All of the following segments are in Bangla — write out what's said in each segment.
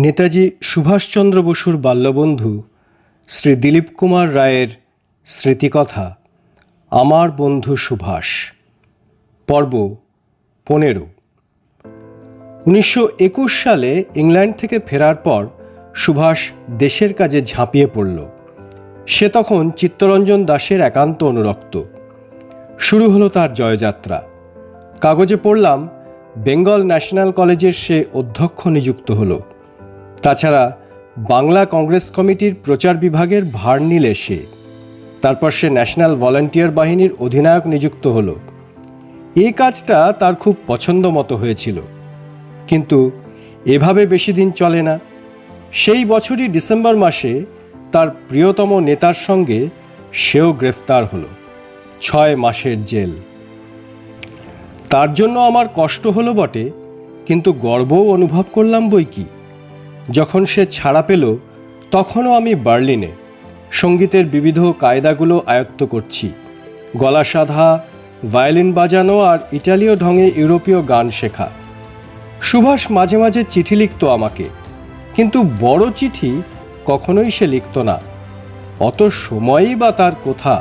নেতাজি সুভাষচন্দ্র বসুর বাল্যবন্ধু শ্রী দিলীপ কুমার রায়ের স্মৃতিকথা আমার বন্ধু সুভাষ, পর্ব 15। 1921 সালে ইংল্যান্ড থেকে ফেরার পর সুভাষ দেশের কাজে ঝাঁপিয়ে পড়ল। সে তখন চিত্তরঞ্জন দাশের একান্ত অনুরক্ত। শুরু হলো তার জয়যাত্রা। কাগজে পড়লাম বেঙ্গল ন্যাশনাল কলেজের সে অধ্যক্ষ নিযুক্ত হলো। তাছাড়া বাংলা কংগ্রেস কমিটির প্রচার বিভাগের ভার নিলে সে। তারপর সে ন্যাশনাল ভলান্টিয়ার বাহিনীর অধিনায়ক নিযুক্ত হলো। এই কাজটা তার খুব পছন্দ মতো হয়েছিল, কিন্তু এভাবে বেশি দিন চলে না। সেই বছরই ডিসেম্বর মাসে তার প্রিয়তম নেতার সঙ্গে সেও গ্রেফতার হলো। 6 মাসের জেল। তার জন্য আমার কষ্ট হলো বটে, কিন্তু গর্বও অনুভব করলাম বই কি। যখন সে ছাড়া পেল তখনও আমি বার্লিনে সঙ্গীতের বিবিধ কায়দাগুলো আয়ত্ত করছি। গলা সাধা, ভায়োলিন বাজানো আর ইটালীয় ঢঙে ইউরোপীয় গান শেখা। সুভাষ মাঝে মাঝে চিঠি লিখত আমাকে, কিন্তু বড় চিঠি কখনোই সে লিখত না। অত সময়ই বা তার কোথা।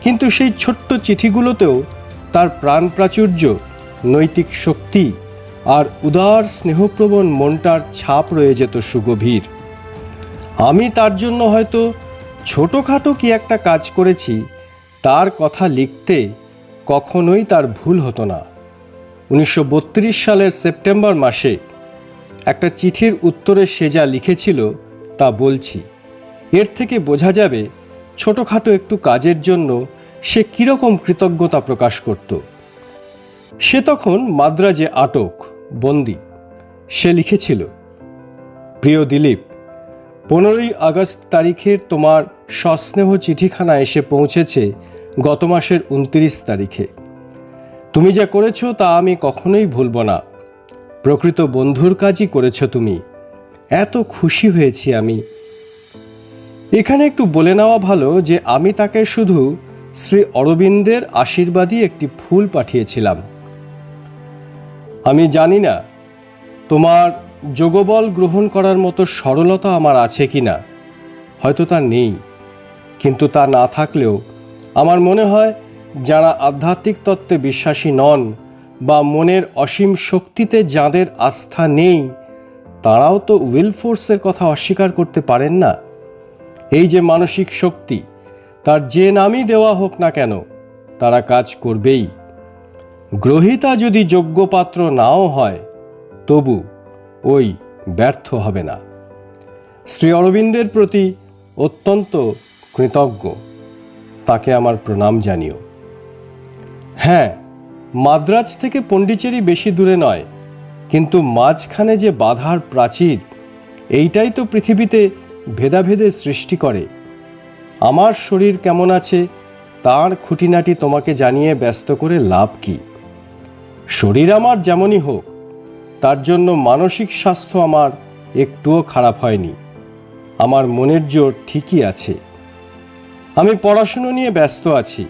কিন্তু সেই ছোট্ট চিঠিগুলোতেও তার প্রাণ প্রাচুর্য, নৈতিক শক্তি আর উদার স্নেহপ্রবণ মনটার ছাপ রয়ে যেত সুগভীর। আমি তার জন্য হয়তো ছোটোখাটো কি একটা কাজ করেছি, তার কথা লিখতে কখনোই তার ভুল হতো না। 1932 সালের সেপ্টেম্বর মাসে একটা চিঠির উত্তরে সে যা লিখেছিল তা বলছি। এর থেকে বোঝা যাবে ছোটোখাটো একটু কাজের জন্য সে কীরকম কৃতজ্ঞতা প্রকাশ করত। সে তখন মাদ্রাজে আটক, বন্দি। সে লিখেছিল, প্রিয় দিলীপ, 15ই আগস্ট তারিখের তোমার সস্নেহ চিঠিখানা এসে পৌঁছেছে গত মাসের 29 তারিখে। তুমি যা করেছ তা আমি কখনোই ভুলব না। প্রকৃত বন্ধুর কাজই করেছ তুমি। এত খুশি হয়েছি আমি। এখানে একটু বলে নেওয়া ভালো যে আমি তাকে শুধু শ্রী অরবিন্দের আশীর্বাদী একটি ফুল পাঠিয়েছিলাম। আমি জানি না তোমার যোগবল গ্রহণ করার মতো সরলতা আমার আছে কি না, হয়তো তা নেই। কিন্তু তা না থাকলেও আমার মনে হয় যারা আধ্যাত্মিক তত্ত্বে বিশ্বাসী নন বা মনের অসীম শক্তিতে যাদের আস্থা নেই, তারাও তো উইল ফোর্সের কথা অস্বীকার করতে পারেন না। এই যে মানসিক শক্তি, তার যে নামই দেওয়া হোক না কেন, তারা কাজ করবেই। গ্রহীতা যদি যোগ্য পাত্র নাও হয়, তবু ওই ব্যর্থ হবে না। শ্রী অরবিন্দের প্রতি অত্যন্ত কৃতজ্ঞ। তাকে আমার প্রণাম জানিও। হ্যাঁ, মাদ্রাজ থেকে পণ্ডিচেরি বেশি দূরে নয়, কিন্তু মাঝখানে যে বাধার প্রাচীর, এইটাই তো পৃথিবীতে ভেদাভেদের সৃষ্টি করে। আমার শরীর কেমন আছে তার খুঁটিনাটি তোমাকে জানিয়ে ব্যস্ত করে লাভ কি। শরীর আমার যেমনই হোক, তার জন্য মানসিক স্বাস্থ্য আমার একটুও খারাপ হয়নি। আমার মনের জোর ঠিকই আছে। আমি পড়াশুনো নিয়ে ব্যস্ত আছি,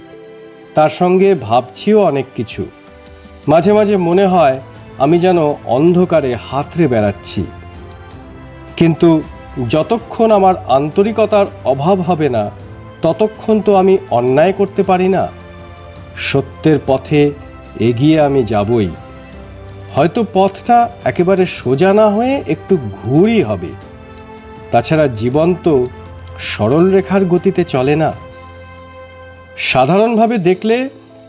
তার সঙ্গে ভাবছিও অনেক কিছু। মাঝে মাঝে মনে হয় আমি যেন অন্ধকারে হাতড়ে বেড়াচ্ছি। কিন্তু যতক্ষণ আমার আন্তরিকতার অভাব হবে না, ততক্ষণ তো আমি অন্যায় করতে পারি না। সত্যের পথে এগিয়ে আমি যাবই। হয়তো পথটা একেবারে সোজা না হয়ে একটু ঘুরই হবে। তাছাড়া জীবন তো সরল রেখার গতিতে চলে না। সাধারণভাবে দেখলে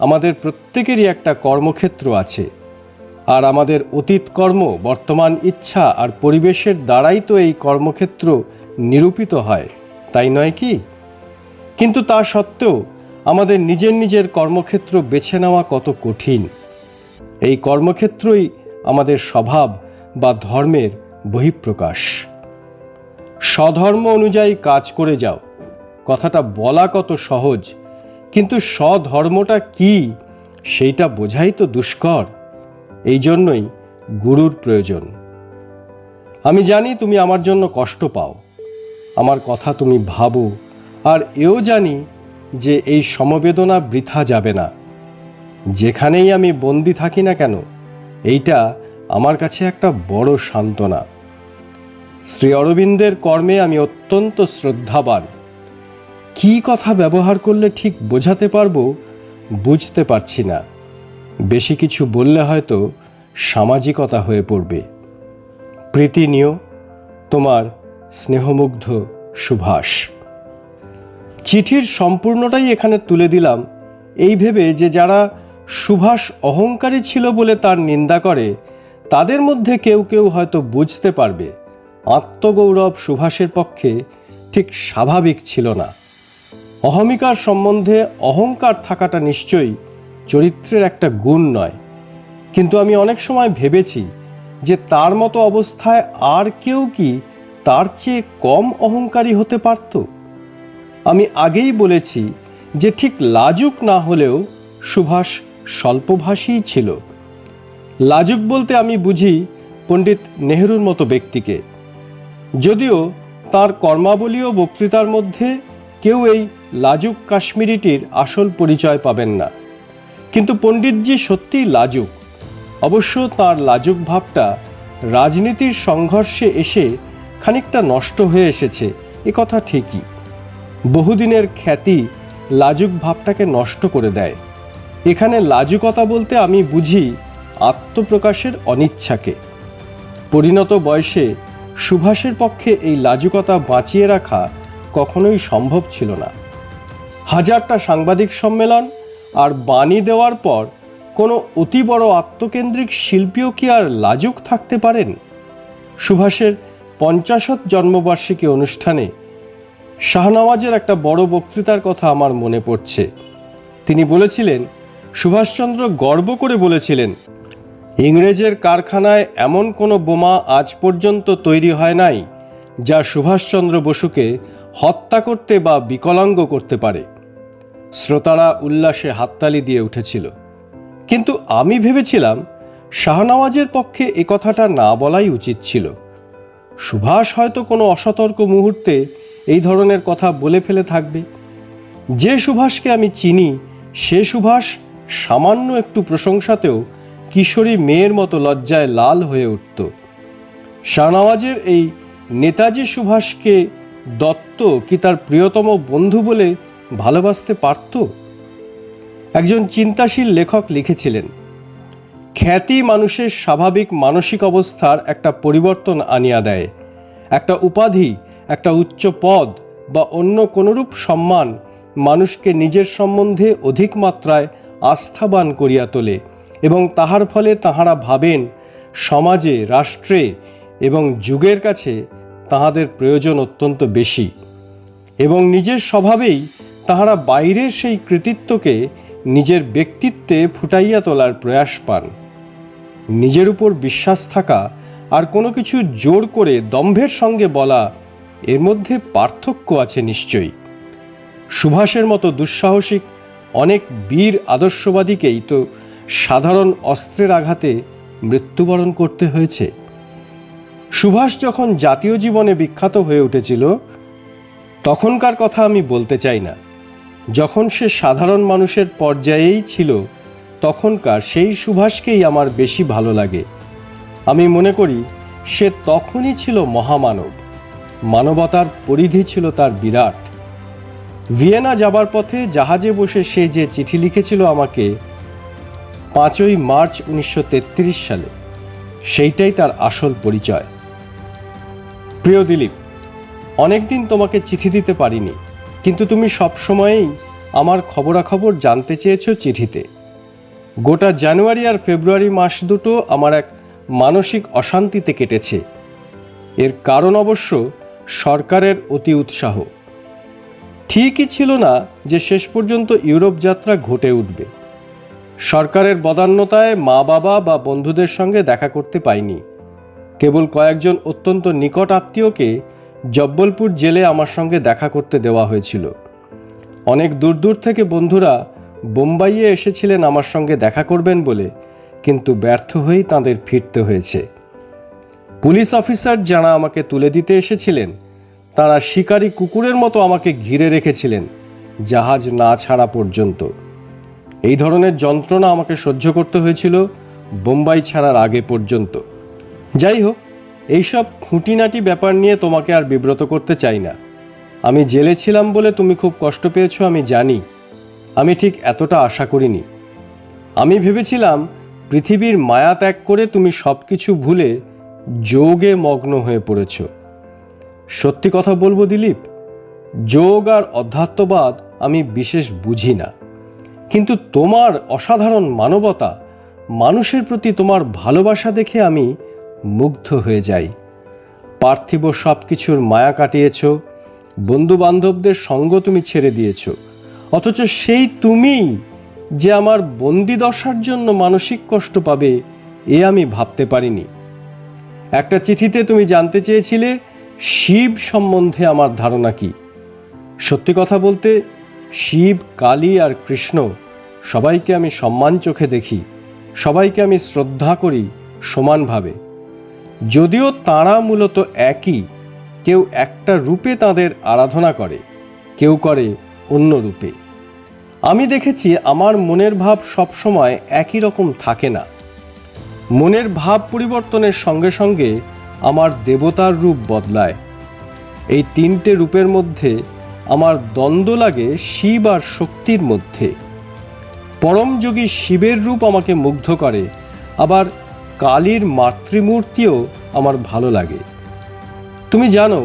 আমাদের প্রত্যেকেরই একটা কর্মক্ষেত্র আছে, আর আমাদের অতীত কর্ম, বর্তমান ইচ্ছা আর পরিবেশের দ্বারাই তো এই কর্মক্ষেত্র নিরূপিত হয়, তাই নয় কি? কিন্তু তা সত্ত্বেও আমাদের নিজের নিজের কর্মক্ষেত্র বেছে নেওয়া কত কঠিন। এই কর্মক্ষেত্রই আমাদের স্বভাব বা ধর্মের বহিঃপ্রকাশ। স্বধর্ম অনুযায়ী কাজ করে যাও, কথাটা বলা কত সহজ, কিন্তু স্বধর্মটা কি সেইটা বোঝাই তো দুষ্কর। এই জন্যই গুরুর প্রয়োজন। আমি জানি তুমি আমার জন্য কষ্ট পাও, আমার কথা তুমি ভাবো, আর এও জানি যে এই সমবেদনা বৃথা যাবে না। যেখানেই আমি বন্দি থাকি না কেন, এইটা আমার কাছে একটা বড় সান্ত্বনা। শ্রী অরবিন্দের কর্মে আমি অত্যন্ত শ্রদ্ধাবান। কী কথা ব্যবহার করলে ঠিক বোঝাতে পারবো বুঝতে পারছি না। বেশি কিছু বললে হয়তো সামাজিকতা হয়ে পড়বে। প্রীতি নিও, তোমার স্নেহমুগ্ধ সুভাষ। চিঠির সম্পূর্ণটাই এখানে তুলে দিলাম এই ভেবে যে যারা সুভাষ অহংকারী ছিল বলে তার নিন্দা করে তাদের মধ্যে কেউ কেউ হয়তো বুঝতে পারবে আত্মগৌরব সুভাষের পক্ষে ঠিক স্বাভাবিক ছিল না। অহমিকার সম্বন্ধে অহংকার থাকাটা নিশ্চয়ই চরিত্রের একটা গুণ নয়, কিন্তু আমি অনেক সময় ভেবেছি যে তার মতো অবস্থায় আর কেউ কি তার চেয়ে কম অহংকারী হতে পারত? আমি আগেই বলেছি যে ঠিক লাজুক না হলেও সুভাষ স্বল্পভাষী ছিল। লাজুক বলতে আমি বুঝি পণ্ডিত নেহরুর মতো ব্যক্তিকে। যদিও তার কর্মাবলী ও বক্তৃতার মধ্যে কেউ এই লাজুক কাশ্মীরিটির আসল পরিচয় পাবেন না, কিন্তু পণ্ডিতজি সত্যিই লাজুক। অবশ্য তার লাজুক ভাবটা রাজনীতির সংঘর্ষে এসে খানিকটা নষ্ট হয়ে এসেছে, এ কথা ঠিকই। বহুদিনের খ্যাতি লাজুক ভাবটাকে নষ্ট করে দেয়। এখানে লাজুকতা বলতে আমি বুঝি আত্মপ্রকাশের অনিচ্ছাকে। পরিণত বয়সে সুভাষের পক্ষে এই লাজুকতা বাঁচিয়ে রাখা কখনোই সম্ভব ছিল না। হাজারটা সাংবাদিক সম্মেলন আর বাণী দেওয়ার পর কোনো অতি বড় আত্মকেন্দ্রিক শিল্পীও কি আর লাজুক থাকতে পারেন? সুভাষের 50th জন্মবার্ষিকী অনুষ্ঠানে শাহনওয়াজের একটা বড় বক্তৃতার কথা আমার মনে পড়ছে। তিনি বলেছিলেন, সুভাষচন্দ্র গর্ব করে বলেছিলেন, ইংরেজের কারখানায় এমন কোনো বোমা আজ পর্যন্ত তৈরি হয় নাই যা সুভাষচন্দ্র বসুকে হত্যা করতে বা বিকলাঙ্গ করতে পারে। শ্রোতারা উল্লাসে হাততালি দিয়ে উঠেছিল। কিন্তু আমি ভেবেছিলাম শাহনওয়াজের পক্ষে এ কথাটা না বলাই উচিত ছিল। সুভাষ হয়তো কোনো অসতর্ক মুহূর্তে এই ধরনের কথা বলে ফেলে থাকবে। যে সুভাষকে আমি চিনি সে সুভাষ সামান্য একটু প্রশংসাতেও কিশোরী মেয়ের মতো লজ্জায় লাল হয়ে উঠত। শাহনওয়াজের এই নেতাজি সুভাষকে দত্ত কি তার প্রিয়তম বন্ধু বলে ভালোবাসতে পারত? একজন চিন্তাশীল লেখক লিখেছিলেন, খ্যাতি মানুষের স্বাভাবিক মানসিক অবস্থার একটা পরিবর্তন আনিয়া দেয়। একটা উপাধি, একটা উচ্চ পদ বা অন্য কোনরূপ সম্মান মানুষকে নিজের সম্বন্ধে অধিক মাত্রায় আস্থাবান করিয়া তোলে এবং তাহার ফলে তাহারা ভাবেন সমাজে, রাষ্ট্রে এবং যুগের কাছে তাহাদের প্রয়োজন অত্যন্ত বেশি এবং নিজের স্বভাবেই তাহারা বাইরের সেই কৃতিত্বকে নিজের ব্যক্তিত্বে ফুটাইয়া তোলার প্রয়াস পান। নিজের উপর বিশ্বাস থাকা আর কোনো কিছু জোর করে দম্ভের সঙ্গে বলা, এর মধ্যে পার্থক্য আছে নিশ্চয়ই। সুভাষের মতো দুঃসাহসিক অনেক বীর আদর্শবাদীকেই তো সাধারণ অস্ত্রের আঘাতে মৃত্যুবরণ করতে হয়েছে। সুভাষ যখন জাতীয় জীবনে বিখ্যাত হয়ে উঠেছিল তখনকার কথা আমি বলতে চাই না। যখন সে সাধারণ মানুষের পর্যায়েই ছিল তখনকার সেই সুভাষকেই আমার বেশি ভালো লাগে। আমি মনে করি সে তখনই ছিল মহামানব। মানবতার পরিধি ছিল তার বিরাট। ভিয়েনা যাবার পথে জাহাজে বসে সে যে চিঠি লিখেছিল আমাকে 5ই মার্চ 1933 সালে, সেইটাই তার আসল পরিচয়। প্রিয় দিলীপ, অনেকদিন তোমাকে চিঠি দিতে পারিনি, কিন্তু তুমি সবসময়েই আমার খবরাখবর জানতে চেয়েছো চিঠিতে। গোটা জানুয়ারি আর ফেব্রুয়ারি মাস দুটো আমার এক মানসিক অশান্তিতে কেটেছে। এর কারণ অবশ্য সরকারের অতি উৎসাহ। ঠিকই ছিল না যে শেষ পর্যন্ত ইউরোপ যাত্রা ঘটে উঠবে। সরকারের বদান্যতায় মা বাবা বা বন্ধুদের সঙ্গে দেখা করতে পাইনি। কেবল কয়েকজন অত্যন্ত নিকট আত্মীয়কে জব্বলপুর জেলে আমার সঙ্গে দেখা করতে দেওয়া হয়েছিল। অনেক দূর দূর থেকে বন্ধুরা বোম্বাইয়ে এসেছিলেন আমার সঙ্গে দেখা করবেন বলে, কিন্তু ব্যর্থ হয়েই তাঁদের ফিরতে হয়েছে। পুলিশ অফিসার যারা আমাকে তুলে দিতে এসেছিলেন তারা শিকারী কুকুরের মতো আমাকে ঘিরে রেখেছিলেন জাহাজ না ছাড়া পর্যন্ত। এই ধরনের যন্ত্রণা আমাকে সহ্য করতে হয়েছিল বোম্বাই ছাড়ার আগে পর্যন্ত। যাই হোক, এইসব খুঁটিনাটি ব্যাপার নিয়ে তোমাকে আর বিব্রত করতে চাই না। আমি জেলে ছিলাম বলে তুমি খুব কষ্ট পেয়েছো আমি জানি। আমি ঠিক এতটা আশা করিনি। আমি ভেবেছিলাম পৃথিবীর মায়া ত্যাগ করে তুমি সব কিছু ভুলে যোগে মগ্ন হয়ে পড়েছ। সত্যি কথা বলবো দিলীপ, যোগ আর অধ্যাত্মবাদ আমি বিশেষ বুঝি না, কিন্তু তোমার অসাধারণ মানবতা, মানুষের প্রতি তোমার ভালোবাসা দেখে আমি মুগ্ধ হয়ে যাই। পার্থিব সব কিছুর মায়া কাটিয়েছ, বন্ধু বান্ধবদের সঙ্গ তুমি ছেড়ে দিয়েছ, অথচ সেই তুমিই যে আমার বন্দি দশার জন্য মানসিক কষ্ট পাবে এ আমি ভাবতে পারিনি। একটা চিঠিতে তুমি জানতে চেয়েছিলে শিব সম্বন্ধে আমার ধারণা কি। সত্যি কথা বলতে শিব, কালী আর কৃষ্ণ সবাইকে আমি সম্মান চোখে দেখি, সবাইকে আমি শ্রদ্ধা করি সমানভাবে। যদিও তাঁরা মূলত একই, কেউ একটা রূপে তাঁদের আরাধনা করে, কেউ করে অন্য রূপে। আমি দেখেছি আমার মনের ভাব সবসময় একই রকম থাকে না। মনের ভাব পরিবর্তনের সঙ্গে সঙ্গে আমার দেবতার রূপ বদলায়। এই তিনটে রূপের মধ্যে আমার দ্বন্দ্ব লাগে শিব আর শক্তির মধ্যে। পরমযোগী শিবের রূপ আমাকে মুগ্ধ করে, আবার কালীর মাতৃমূর্তিও আমার ভালো লাগে। তুমি জানো,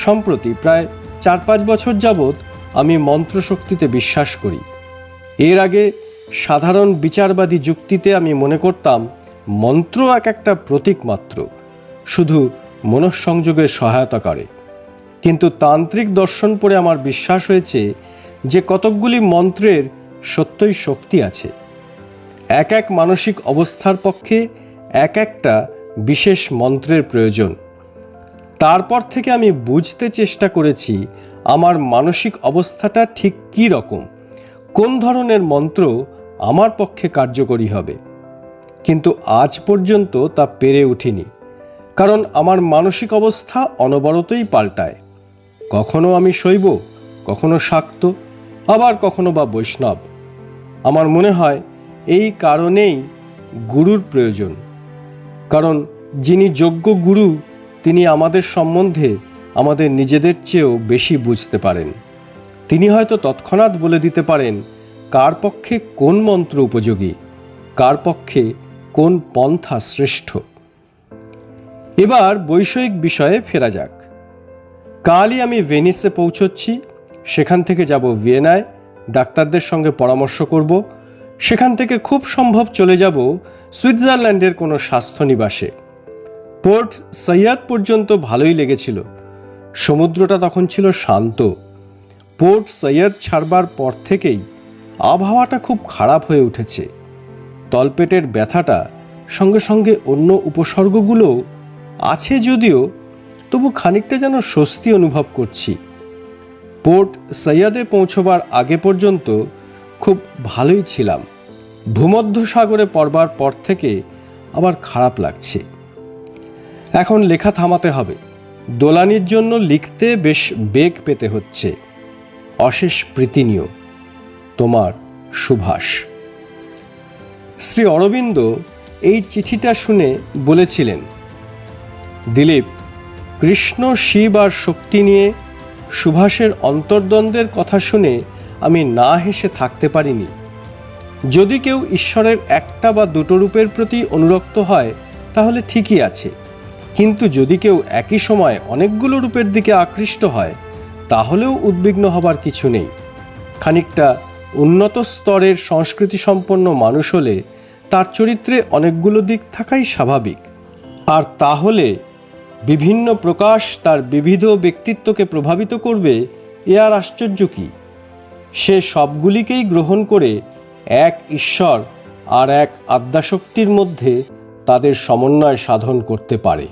সম্প্রতি প্রায় 4-5 বছর যাবৎ আমি মন্ত্রশক্তিতে বিশ্বাস করি। এর আগে সাধারণ বিচারবাদী যুক্তিতে আমি মনে করতাম মন্ত্র এক একটা প্রতীক মাত্র, শুধু মনঃসংযোগের সহায়তা করে। কিন্তু তান্ত্রিক দর্শন পড়ে আমার বিশ্বাস হয়েছে যে কতকগুলি মন্ত্রের সত্যই শক্তি আছে। এক এক মানসিক অবস্থার পক্ষে এক একটা বিশেষ মন্ত্রের প্রয়োজন। তারপর থেকে আমি বুঝতে চেষ্টা করেছি আমার মানসিক অবস্থাটা ঠিক কী রকম, কোন ধরনের মন্ত্র আমার পক্ষে কার্যকরী হবে। কিন্তু আজ পর্যন্ত তা পেরে উঠিনি, কারণ আমার মানসিক অবস্থা অনবরতই পাল্টায়। কখনো আমি শৈব, কখনো শাক্ত, আবার কখনো বা বৈষ্ণব। আমার মনে হয় এই কারণেই গুরুর প্রয়োজন, কারণ যিনি যোগ্য গুরু তিনি আমাদের সম্বন্ধে আমাদের নিজেদের চেয়েও বেশি বুঝতে পারেন। তিনি হয়তো তৎক্ষণাৎ বলে দিতে পারেন কার পক্ষে কোন মন্ত্র উপযোগী, কার পক্ষে কোন পন্থা শ্রেষ্ঠ। এবার বৈষয়িক বিষয়ে ফেরা যাক। কালই আমি ভেনিসে পৌঁছচ্ছি, সেখান থেকে যাব ভিয়েনায়, ডাক্তারদের সঙ্গে পরামর্শ করব। সেখান থেকে খুব সম্ভব চলে যাব সুইজারল্যান্ডের কোনো স্বাস্থ্য নিবাসে। পোর্ট সৈয়দ পর্যন্ত ভালোই লেগেছিল, সমুদ্রটা তখন ছিল শান্ত। পোর্ট সৈয়দ ছাড়বার পর থেকেই আবহাওয়াটা খুব খারাপ হয়ে উঠেছে। তলপেটের ব্যথাটা, সঙ্গে সঙ্গে অন্য উপসর্গগুলো আছে যদিও, তবু খানিকটা যেন স্বস্তি অনুভব করছি। পোর্ট সৈয়দে পৌঁছবার আগে পর্যন্ত খুব ভালোই ছিলাম। ভূমধ্যসাগরে পড়বার পর থেকে আবার খারাপ লাগছে। এখন লেখা থামাতে হবে, দোলানির জন্য লিখতে বেশ বেগ পেতে হচ্ছে। অশেষ প্রীতি নিও, তোমার সুভাষ। শ্রী অরবিন্দ এই চিঠিটা শুনে বলেছিলেন, দিলীপ, কৃষ্ণ, শিব আর শক্তি নিয়ে সুভাষের অন্তর্দ্বন্দ্বের কথা শুনে আমি না হেসে থাকতে পারিনি। যদি কেউ ঈশ্বরের একটা বা দুটো রূপের প্রতি অনুরক্ত হয় তাহলে ঠিকই আছে, কিন্তু যদি কেউ একই সময় অনেকগুলো রূপের দিকে আকৃষ্ট হয় তাহলেও উদ্বিগ্ন হবার কিছু নেই। খানিকটা উন্নত স্তরের সংস্কৃতি সম্পন্ন মানুষ হলে তার চরিত্রে অনেকগুলো দিক থাকাই স্বাভাবিক। আর তাহলে বিভিন্ন প্রকাশ তার বিবিধ ব্যক্তিত্বকে প্রভাবিত করবে, এ আর আশ্চর্য কি? সে সবগুলিকেই গ্রহণ করে এক ঈশ্বর আর এক আদ্যাশক্তির মধ্যে তাদের সমন্বয় সাধন করতে পারে।